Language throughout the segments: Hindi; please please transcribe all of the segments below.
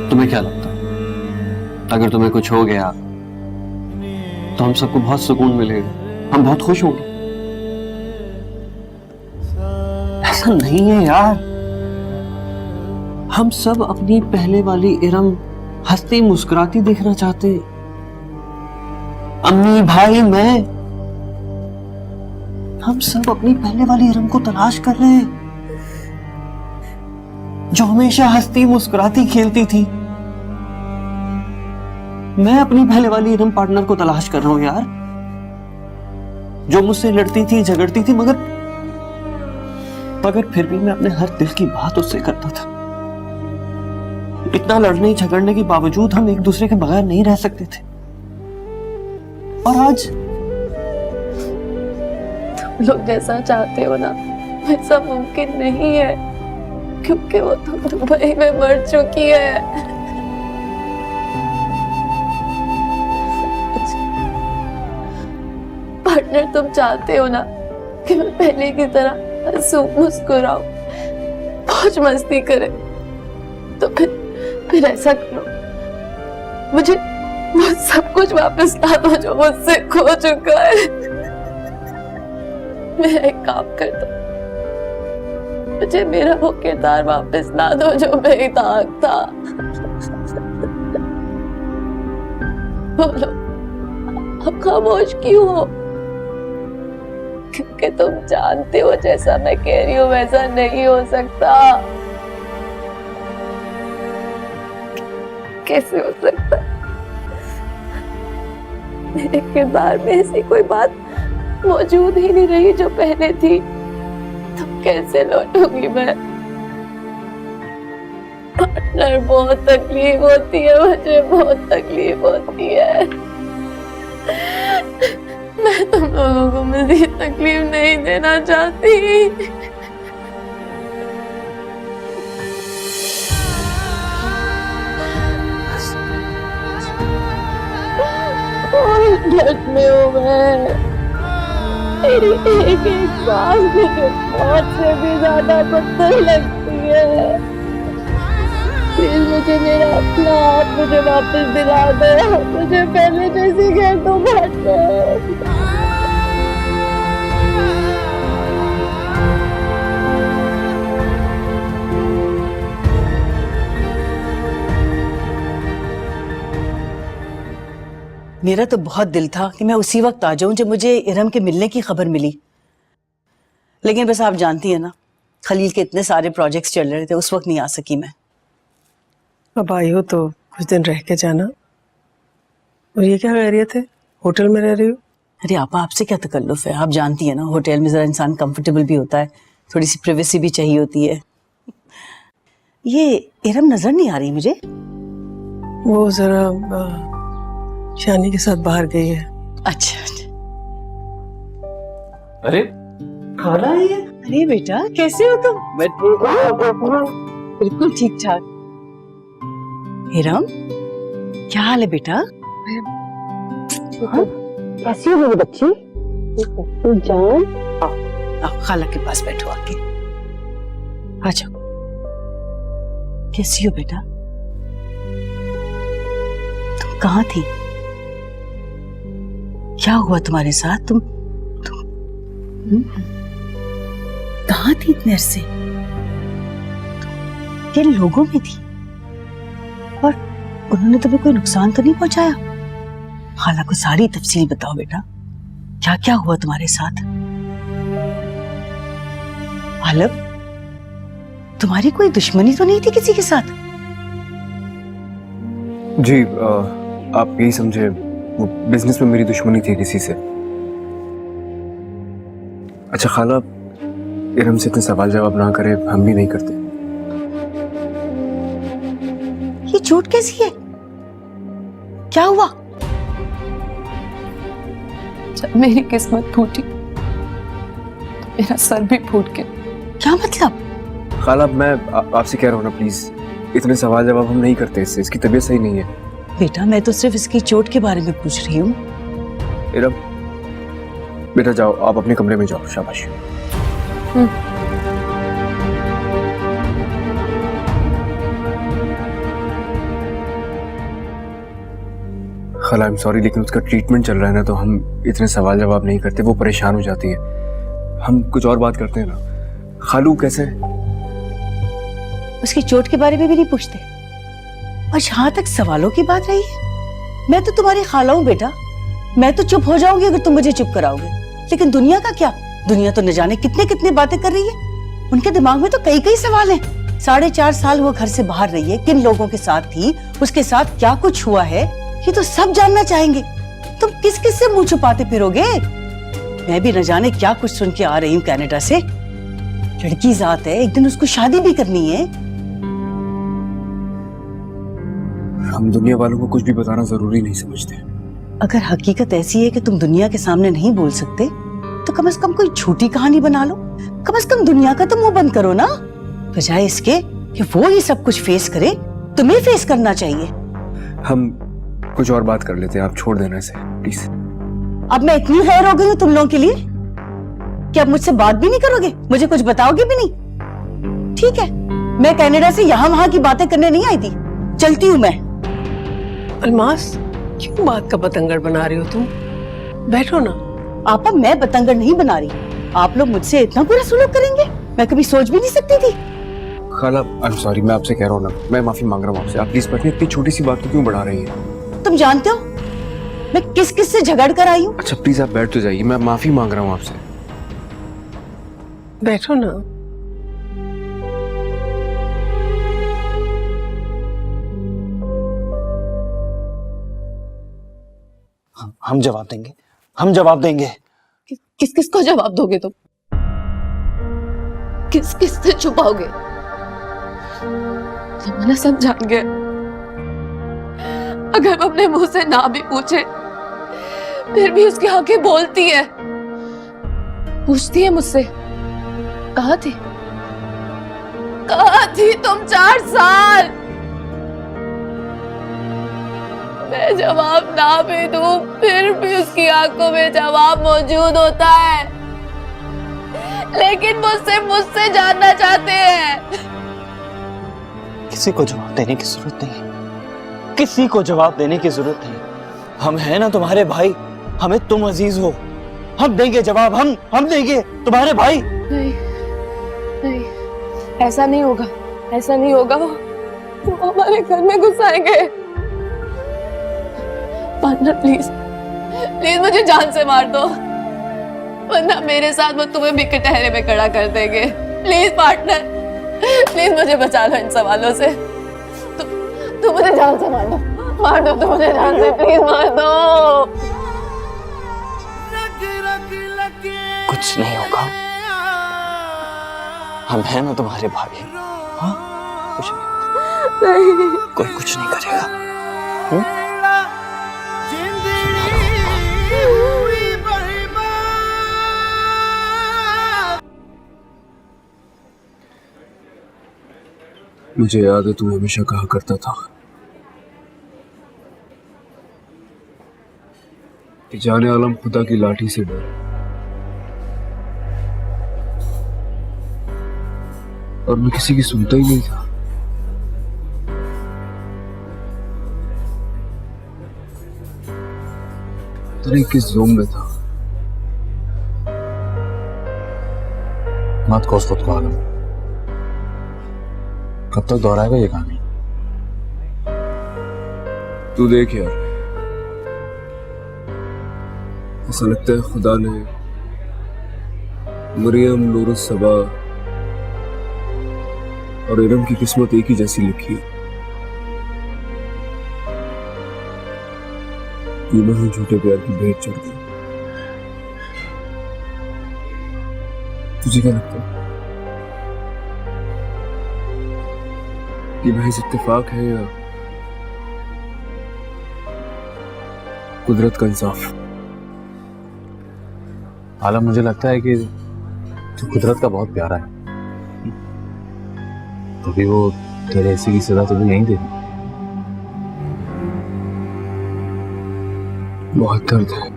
तुम्हें क्या लगता है अगर तुम्हें कुछ हो गया तो हम सबको बहुत सुकून मिलेगा, हम बहुत खुश होंगे? ऐसा नहीं है यार। हम सब अपनी पहले वाली इरम हंसती मुस्कुराती देखना चाहते हैं। अम्मी, भाई, मैं, हम सब अपनी पहले वाली इरम को तलाश कर रहे हैं जो हमेशा हंसती मुस्कुराती खेलती थी। मैं अपनी पहले वाली इरम पार्टनर को तलाश कर रहा हूं यार, जो मुझसे लड़ती थी, झगड़ती थी, मगर फिर भी मैं अपने हर दिल की बात उससे करता था। इतना लड़ने झगड़ने के बावजूद हम एक दूसरे के बगैर नहीं रह सकते थे। और आज तुम लोग जैसा चाहते हो ना वैसा मुमकिन नहीं है, क्योंकि वो तो दुबई में मर चुकी है। पार्टनर, तुम चाहते हो ना कि मैं पहले की तरह हंसूं मुस्कुराऊं मौज मस्ती करे, तो फिर ऐसा करो, मुझे वो सब कुछ वापस ला दो जो मुझसे खो चुका है। मैं एक काम कर दो, मुझे मेरा वो किरदार वापस ला दो जो बेदाग था। बोलो, अब खामोश क्यों हो? क्योंकि तुम जानते हो जैसा मैं कह रही हूँ वैसा नहीं हो सकता। कैसे हो सकता? मेरे किरदार में ऐसी कोई बात मौजूद ही नहीं रही जो पहले थी, तो कैसे लौटूंगी मैं? पार्टनर, बहुत तकलीफ होती है मुझे, बहुत तकलीफ होती है। मैं तुम लोगों को मज़ीद तकलीफ नहीं देना चाहती। दर्द में हूँ मैं, मेरी एक एक सांस मुझे मौत से भी ज्यादा पत्थर लगती है। प्लीज मुझे मेरा अपना हाथ मुझे वापस दिला दो, मुझे पहले जैसी कह दो पार्टनर। मेरा तो बहुत दिल था कि मैं उसी वक्त आ जाऊं जब मुझे इरम के मिलने की खबर मिली, लेकिन बस आप जानती हैं ना, खलील के इतने सारे प्रोजेक्ट्स चल रहे थे, उस वक्त नहीं आ सकी मैं। अब आई हो तो कुछ दिन रह के जाना। और ये क्या खैरियत है, होटल में रह रही हो? अरे आपा, आपसे क्या तकल्लुफ है, आप जानती हैं ना, होटल में जरा इंसान कंफर्टेबल भी होता है, थोड़ी सी प्राइवेसी भी चाहिए होती है। ये इरम नजर नहीं आ रही मुझे। वो जरा शानी के साथ बाहर गई है। अच्छा। अरे खाना है ये? अरे बेटा, कैसे हो तुम? बिल्कुल ठीक ठाक। इरम, क्या हाल है बेटा? कैसी हो मेरी बच्ची? जान, आप खाला के पास बैठो आके। आ जाओ। कैसी हो बेटा? तुम कहाँ थी? क्या हुआ तुम्हारे साथ? तुम कहाँ थी इतने अरसे? किन लोगों में थी? और उन्होंने तुम्हें कोई नुकसान तो नहीं पहुंचाया? खाला को सारी तफसील बताओ बेटा, क्या क्या हुआ तुम्हारे साथ? आलम, तुम्हारी कोई दुश्मनी तो नहीं थी किसी के साथ? जी आप यही समझे, वो बिजनेस में मेरी दुश्मनी थी किसी से। अच्छा खाला, इरम से इतने सवाल जवाब ना करे, हम भी नहीं करते। ये झूठ कैसी है? क्या हुआ? जब मेरी किस्मत फूटी तो मेरा सर भी फूट गया। क्या मतलब? खाला मैं आपसे कह रहा हूँ ना, प्लीज इतने सवाल जवाब हम नहीं करते इससे, इसकी तबीयत सही नहीं है। बेटा, मैं तो सिर्फ इसकी चोट के बारे में पूछ रही हूँ। इरम, बेटा जाओ, आप अपने कमरे में जाओ, शाबाश। खाला आई एम सॉरी, लेकिन उसका ट्रीटमेंट चल रहा है ना, तो हम इतने सवाल जवाब नहीं करते, वो परेशान हो जाती है। हम कुछ और बात करते हैं ना। खालू कैसे है? उसकी चोट के बारे में भी नहीं पूछते। और जहां तक सवालों की बात रही है, मैं तो तुम्हारी खाला हूं बेटा। मैं तो चुप हो जाऊंगी अगर तुम मुझे चुप कराओगे, लेकिन दुनिया का क्या? दुनिया तो न जाने कितने कितने बातें कर रही है। उनके दिमाग में तो कई कई सवाल हैं। 4.5 साल वो घर से बाहर रही है, किन लोगों के साथ थी, उसके साथ क्या कुछ हुआ है, ये तो सब जानना चाहेंगे। तुम किस किस से मुंह छुपाते फिरोगे? मैं भी न जाने क्या कुछ सुन के आ रही हूँ कनाडा से। लड़की जात है, एक दिन उसको शादी भी करनी है। हम दुनिया वालों को कुछ भी बताना जरूरी नहीं समझते। अगर हकीकत ऐसी है कि तुम दुनिया के सामने नहीं बोल सकते, तो कम से कम कोई झूठी कहानी बना लो। कम से कम दुनिया का तो मुंह बंद करो ना, बजाय इसके कि वो ये सब कुछ फेस करे। तुम्हें फेस करना चाहिए। हम कुछ और बात कर लेते हैं, आप छोड़ देना इसे प्लीज। अब मैं इतनी गैर हो गई हूँ तुम लोगों के लिए कि अब मुझसे बात भी नहीं करोगे, मुझे कुछ बताओगे भी नहीं। ठीक है, मैं कनाडा से यहाँ वहां की बातें करने नहीं आई थी, चलती हूँ मैं। अलमास, क्यों बात का बतंगड़ बना रही हो तुम? बैठो ना। आपा, मैं बतंगड़ नहीं बना रही। आप लोग मुझसे इतना बुरा सलूक करेंगे, मैं कभी सोच भी नहीं सकती थी। खाला आई एम सॉरी, मैं आपसे कह रहा हूँ ना, मैं माफी मांग रहा हूँ आपसे। आप प्लीज बैठिए, इतनी छोटी सी बात को क्यों बढ़ा रही है? तुम जानते हो मैं किस किस से झगड़ कर आई हूँ? अच्छा प्लीज आप बैठ तो जाइए, मैं माफी मांग रहा हूँ आपसे। बैठो ना। हम जवाब देंगे, हम जवाब देंगे। किस किस को जवाब दोगे तुम? किस किस से छुपाओगे? जमाना सब जान गया। अगर हम अपने मुंह से ना भी पूछे, फिर भी उसकी आंखें बोलती है, पूछती है मुझसे, कहाँ थी? कहाँ थी तुम 4 साल? मैं जवाब ना भी दूं, फिर भी उसकी आंखों में जवाब मौजूद होता है। लेकिन मुझसे जानना चाहते हैं। किसी को जवाब देने की जरूरत नहीं है, किसी को जवाब देने की जरूरत नहीं। हम हैं ना तुम्हारे भाई, हमें तुम अजीज हो। हम देंगे जवाब, हम देंगे तुम्हारे भाई। नहीं, नहीं, ऐसा नहीं होगा, ऐसा नहीं होगा। वो हमारे घर में घुस आएंगे। पार्टनर प्लीज, प्लीज मुझे जान से मार दो, वरना मेरे साथ वो तुम्हें भी कटहरे में खड़ा कर देंगे। प्लीज पार्टनर, प्लीज मुझे बचा लो इन सवालों से। तुम मुझे जान से मार दो, तुम मुझे जान से प्लीज मार दो। कुछ नहीं होगा, हम हैं ना तुम्हारे भाई। हाँ, कुछ नहीं, कोई कुछ नहीं करेगा। मुझे याद है तू हमेशा कहा करता था कि जाने आलम खुदा की लाठी से डर, और मैं किसी की सुनता ही नहीं था। तेरे किस जोम में था। मत कोस खुद को आलम, कब तक दोहराएगा ये कहानी? तू देख यार, ऐसा लगता है खुदा ने मरियम, नूरुस सबा और इरम की किस्मत एक ही जैसी लिखी है। तीनों ही झूठे प्यार की भेंट चढ़ गई। तुझे क्या लगता है कि महज इत्तेफाक है या कुदरत का इंसाफ? आलम, मुझे लगता है कि तू कुदरत का बहुत प्यारा है, तभी वो तेरे ऐसी की सजा तुझे यहीं दे दी। बहुत दर्द है,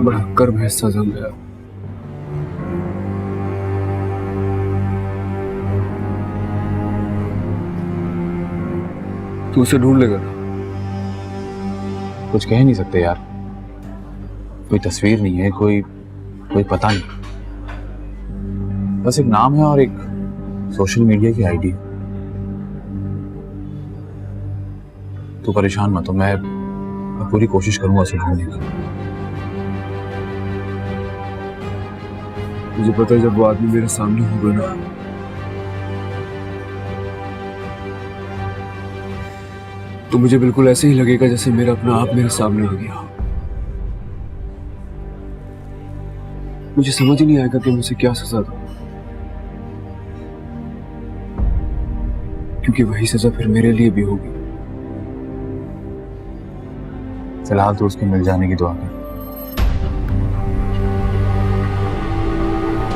बड़ा कर्म है सजा गया। तू उसे ढूंढ लेगा ना? कुछ कह नहीं सकते यार, कोई तस्वीर नहीं है, कोई पता नहीं, बस एक नाम है और एक सोशल मीडिया की आईडी। तू परेशान मत हो, मैं पूरी कोशिश करूंगा उसे ढूंढने की। मुझे पता है जब वो आदमी मेरे सामने होगा ना, तो मुझे बिल्कुल ऐसे ही लगेगा जैसे मेरा अपना आप मेरे सामने आ गया। मुझे समझ ही नहीं आएगा कि मुझे क्या सजा दो, क्योंकि वही सजा फिर मेरे लिए भी होगी। फिलहाल तो उसके मिल जाने की दुआ कर।